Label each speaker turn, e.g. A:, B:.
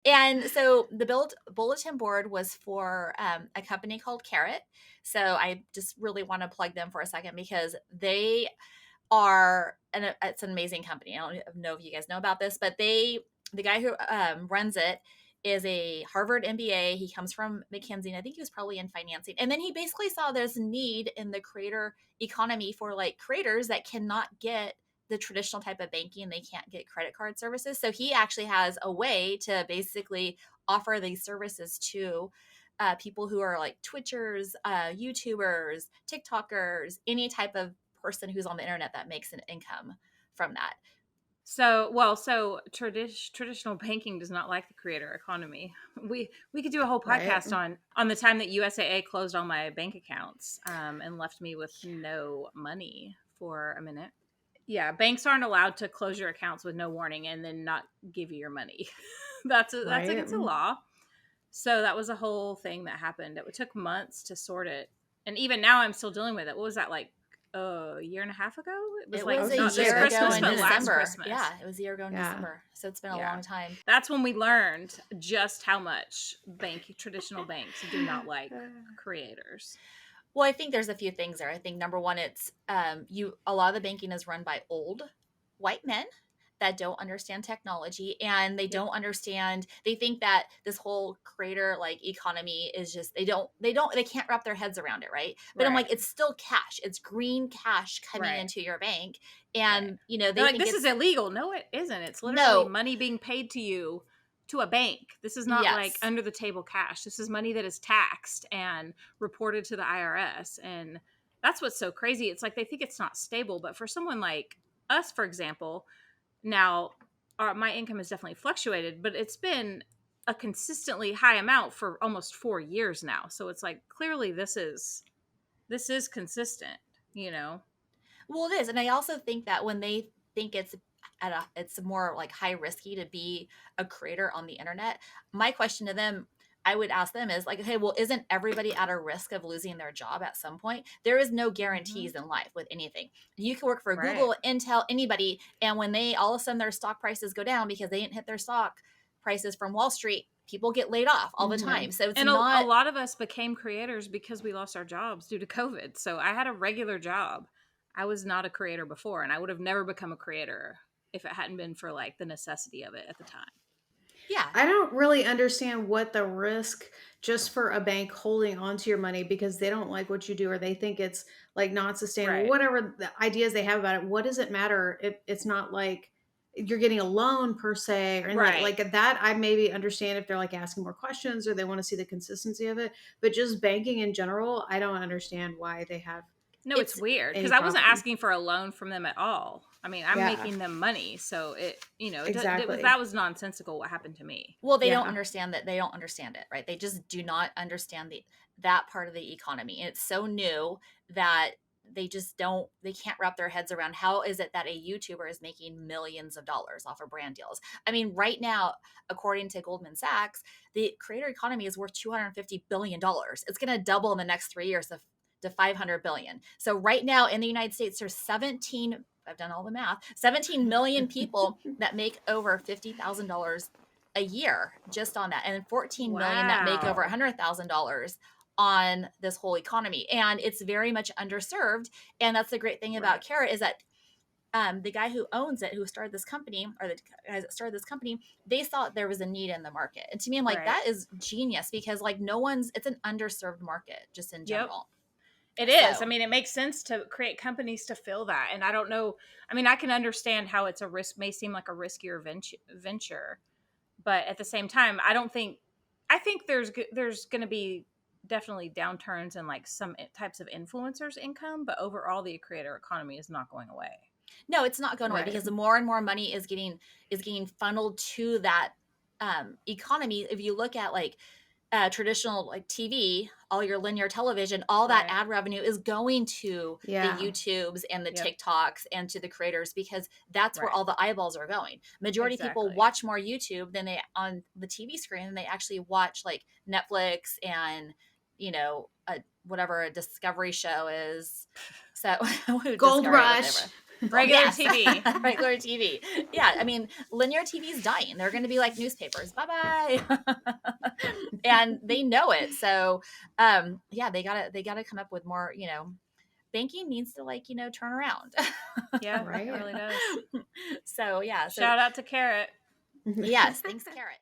A: And so the bulletin board was for a company called Carrot. So I just really want to plug them for a second because they are, and it's an amazing company. I don't know if you guys know about this, but the guy who runs it is a Harvard MBA. He comes from McKinsey, and I think he was probably in financing. And then he basically saw there's a need in the creator economy for like creators that cannot get the traditional type of banking. They can't get credit card services. So he actually has a way to basically offer these services to people who are like Twitchers, YouTubers, TikTokers, any type of person who's on the internet that makes an income from that.
B: Traditional banking does not like the creator economy. We could do a whole
C: Right.
B: podcast on the time that USAA closed all my bank accounts and left me with no money for a minute. Yeah, banks aren't allowed to close your accounts with no warning and then not give you your money. That's
C: Right.
B: against the law. So that was a whole thing that happened. It took months to sort it, and even now I'm still dealing with it. What was that, like a year and a half ago? It was
A: It
B: like
C: I
A: was
C: was
A: a
C: gonna
B: not
C: say
B: this
A: year
C: that's
A: ago
B: Christmas,
A: in
C: been
B: but last
C: years.
A: December.
B: Christmas.
A: Yeah, it was a year ago in
C: Yeah.
A: December. So it's been a
B: Yeah,
A: long time.
B: that's when we learned just how much traditional banks do not like creators.
A: Well, I think there's a few things there. I think number one, it's a lot of the banking is run by old white men that don't understand technology, and they
B: Yep.
A: don't understand, they think that this whole creator like economy is just, they can't wrap their heads around it, right? But I'm
B: Right.
A: like, it's still cash, it's green cash coming
B: Right.
A: into your bank.
B: Right.
A: And
B: They're
A: they
B: like,
A: think
B: this is
A: it's
B: illegal. No, it isn't. It's literally
A: no.
B: money being paid to you to a bank. This is not like
A: Yes.
B: under the table cash. This is money that is taxed and reported to the IRS. And that's what's so crazy. It's like they think it's not stable. But for someone like us, for example, now my income has definitely fluctuated, but it's been a consistently high amount for almost 4 years now. So it's like clearly this is consistent, you know?
A: Well, it is, and I also think that when they think it's more like high risky to be a creator on the internet. My question to them, I would ask them is like, okay, well, isn't everybody at a risk of losing their job at some point? There is no
B: Hmm.
A: guarantees in life with anything. You can work for
B: Right.
A: Google, Intel, anybody, and when they all of a sudden their stock prices go down because they didn't hit their stock prices from Wall Street, people get laid off all the
C: Hmm.
A: time. So it's
B: And a
A: not.
B: lot of us became creators because we lost our jobs due to COVID. So I had a regular job. I was not a creator before, and I would have never become a creator if it hadn't been for like the necessity of it at the time.
A: Yeah.
C: I don't really understand what the risk just for a bank holding onto your money because they don't like what you do or they think it's like not sustainable,
B: Right.
C: whatever the ideas they have about it. What does it matter? It's not like you're getting a loan per se, and
B: Right.
C: like that. I maybe understand if they're like asking more questions or they want to see the consistency of it, but just banking in general, I don't understand why they have
B: No, it's
A: It's
B: weird because
C: any
B: I wasn't
C: problem.
B: asking for a loan from them at all. I mean, I'm
C: Yeah,
B: making them money, so
C: exactly.
B: that was nonsensical what happened to me.
A: Well, they don't
C: Yeah.
A: understand that, they don't understand it, right? They just do not understand that part of the economy. And it's so new that they can't wrap their heads around how is it that a YouTuber is making millions of dollars off of brand deals. I mean, right now, according to Goldman Sachs, the creator economy is worth $250 billion. It's going to double in the next 3 years to 500 billion. So right now in the United States, there's 17, I've done all the math, 17 million people that make over $50,000 a year just on that, and 14 million that make over
B: Wow.
A: $100,000 on this whole economy. And it's very much underserved. And that's the great thing about
B: Right.
A: Carrot is that the guy who owns it, who started this company, or the guys that started this company, they thought there was a need in the market. And to me, I'm like,
B: Right.
A: that is genius because like it's an underserved market just in
B: Yep.
A: general.
B: It is. I
A: So
B: mean, it makes sense to create companies to fill that. And I don't know. I mean, I can understand how it's a risk, may seem like a riskier venture, but at the same time, I think there's going to be definitely downturns in like some types of influencers' income, but overall, the creator economy is not going away.
A: no, it's not going away
C: Right.
A: because the more and more money is getting funneled to that economy. If you look at like traditional like TV, all your linear television, all that
B: Right.
A: ad revenue is going to the
C: Yeah.
A: YouTubes and the
B: Yep.
A: TikToks and to the creators because that's where
B: Right.
A: all the eyeballs are going. Majority of people
B: Exactly.
A: watch more YouTube than they on the TV screen than they actually watch like Netflix and whatever a Discovery show is. So
C: Gold
A: Discovery,
C: Rush.
A: whatever. Well,
B: Regular
A: yes,
B: TV.
A: regular TV. Yeah, I mean, linear TV is dying. They're going to be like newspapers. Bye bye, and they know it. So, yeah, they gotta come up with more. Banking needs to turn around.
B: Yeah, it
C: Right.
B: really does.
A: So yeah, so
B: Shout out to Carrot.
A: yes, thanks, Carrot.